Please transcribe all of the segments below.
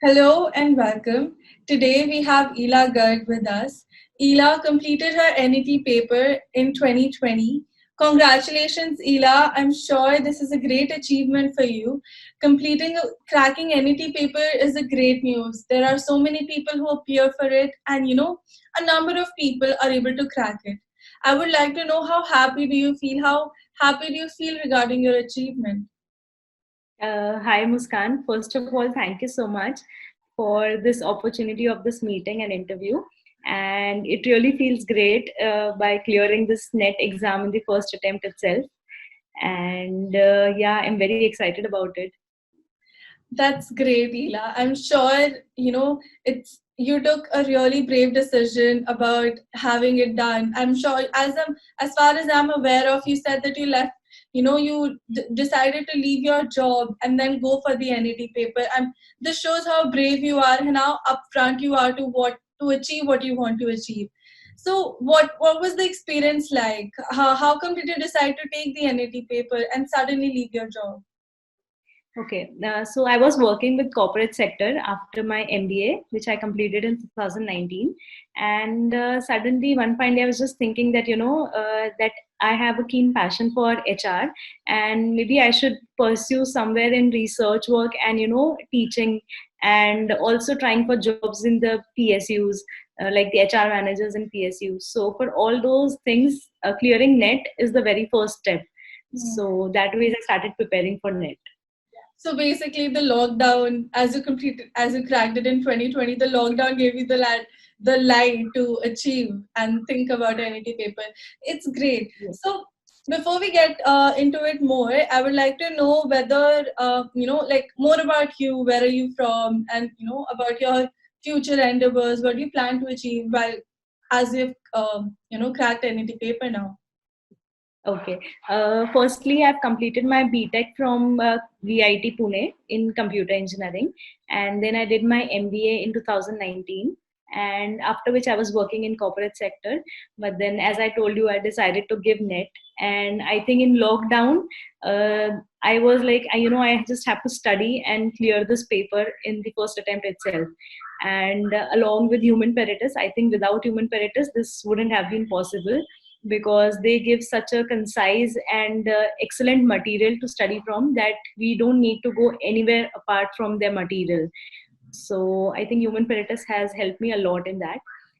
Hello and welcome. Today we have Ila Garg with us. Ila completed her NET paper in 2020. Congratulations, Ila. I'm sure this is a great achievement for you. Cracking NET paper is a great news. There are so many people who appear for it, and a number of people are able to crack it. I would like to know how happy do you feel? How happy do you feel regarding your achievement? Hi, Muskan. First of all, thank you so much for this opportunity of this meeting and interview. And it really feels great by clearing this NET exam in the first attempt itself. And yeah, I'm very excited about it. That's great, Ela. I'm sure, it's you took a really brave decision about having it done. I'm sure as far as I'm aware of, you said that you left, decided to leave your job and then go for the NET paper. And this shows how brave you are and how upfront you are to achieve what you want to achieve. So what was the experience like? How come did you decide to take the NET paper and suddenly leave your job? Okay, so I was working with corporate sector after my MBA, which I completed in 2019, and suddenly one fine day I was just thinking that that I have a keen passion for HR, and maybe I should pursue somewhere in research work and teaching, and also trying for jobs in the PSUs. Like the HR managers in PSUs. So for all those things, clearing NET is the very first step. So that way I started preparing for NET. So basically, the lockdown, as you cracked it in 2020, the lockdown gave you the light to achieve and think about NET paper. It's great. Yes. So before we get into it more, I would like to know whether like more about you. Where are you from, and about your future endeavors. What do you plan to achieve while as you've cracked NET paper now? Okay. Firstly, I've completed my BTech from VIT Pune in computer engineering, and then I did my MBA in 2019. And after which I was working in corporate sector. But then, as I told you, I decided to give NET. And I think in lockdown, I was like, I just have to study and clear this paper in the first attempt itself. And along with Human Peritus, I think without Human Peritus, this wouldn't have been possible because they give such a concise and excellent material to study from that we don't need to go anywhere apart from their material. So I think Human Peritus has helped me a lot in that.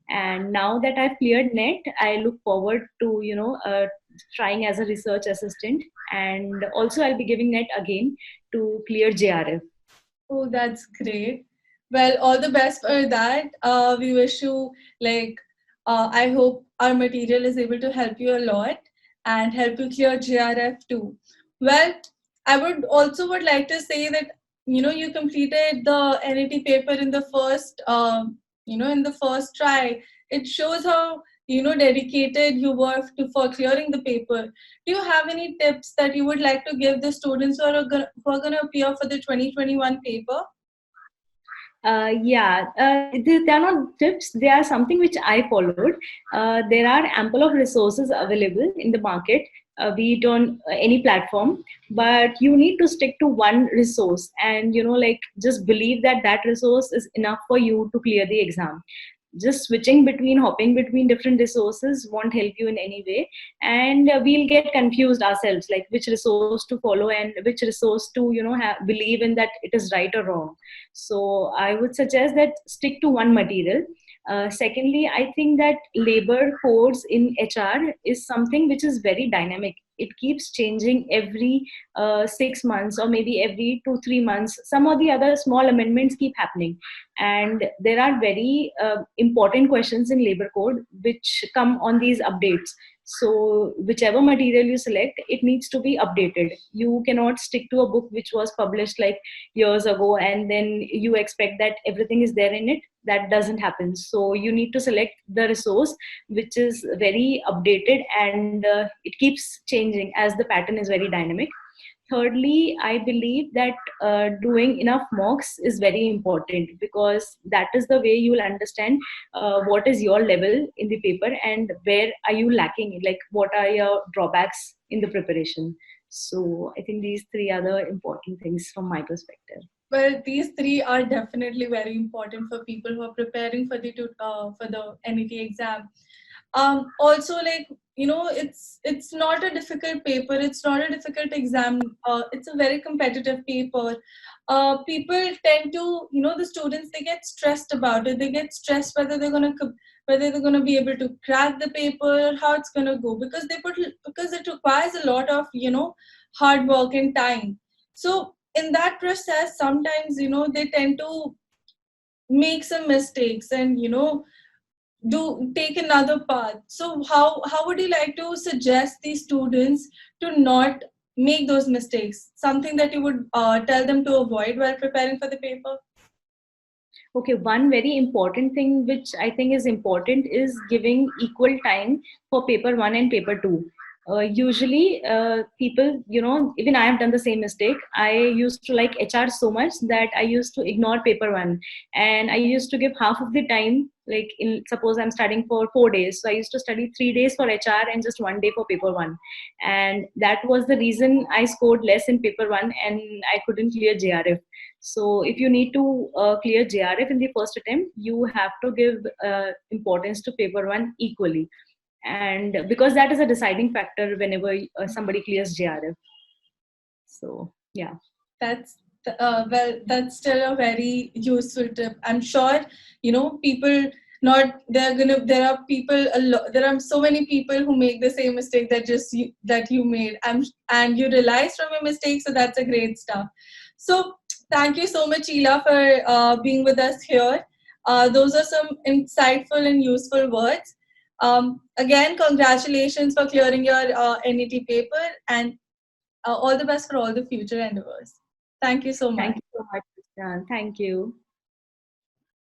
And now that I've cleared NET, I look forward to trying as a research assistant, and also I'll be giving NET again to clear JRF. Oh, that's great. Well, all the best for that. We wish you I hope our material is able to help you a lot and help you clear GRF too. Well, I would like to say that you completed the NET paper in the first in the first try. It shows how dedicated you were for clearing the paper. Do you have any tips that you would like to give the students who are going to appear for the 2021 paper? They are not tips. They are something which I followed. There are ample of resources available in the market, be it on any platform, but you need to stick to one resource and like just believe that that resource is enough for you to clear the exam. Just hopping between different resources won't help you in any way, and we'll get confused ourselves, like which resource to follow and which resource to believe in, that it is right or wrong. So I would suggest that stick to one material. Secondly, I think that labor codes in HR is something which is very dynamic. It keeps changing every 6 months, or maybe every 2-3 months. Some or the other small amendments keep happening, and there are very important questions in labor code which come on these updates. So whichever material you select, it needs to be updated. You cannot stick to a book which was published like years ago and then you expect that everything is there in it. That doesn't happen. So you need to select the resource which is very updated, and it keeps changing as the pattern is very dynamic. Thirdly, I believe that doing enough mocks is very important, because that is the way you will understand what is your level in the paper and where are you lacking, like what are your drawbacks in the preparation. So I think these three are the important things from my perspective. Well, these three are definitely very important for people who are preparing for the NET exam. Also, like, it's not a difficult paper. It's not a difficult exam. It's a very competitive paper. People tend to, the students, they get stressed about it. They get stressed whether they're gonna be able to crack the paper, how it's gonna go, because it requires a lot of, hard work and time. So in that process, sometimes, they tend to make some mistakes and, do take another path. So how would you like to suggest these students to not make those mistakes? Something that you would tell them to avoid while preparing for the paper? Okay, one very important thing which I think is important is giving equal time for paper one and paper two. Usually, people, even I have done the same mistake. I used to like HR so much that I used to ignore paper one, and I used to give half of the time. Like, suppose I'm studying for 4 days, so I used to study 3 days for HR and just 1 day for paper one, and that was the reason I scored less in paper one and I couldn't clear JRF. So if you need to clear JRF in the first attempt, you have to give importance to paper one equally. And because that is a deciding factor whenever somebody clears JRF. So, yeah. That's well, that's still a very useful tip. I'm sure, people not they're gonna there are people a lot there are so many people who make the same mistake that you made. And you realize from your mistake, so that's a great stuff. So thank you so much, Ila, for being with us here. Those are some insightful and useful words. Again, congratulations for clearing your NET paper, and all the best for all the future endeavors. Thank you so Thank much. you so much, Christian. Thank you.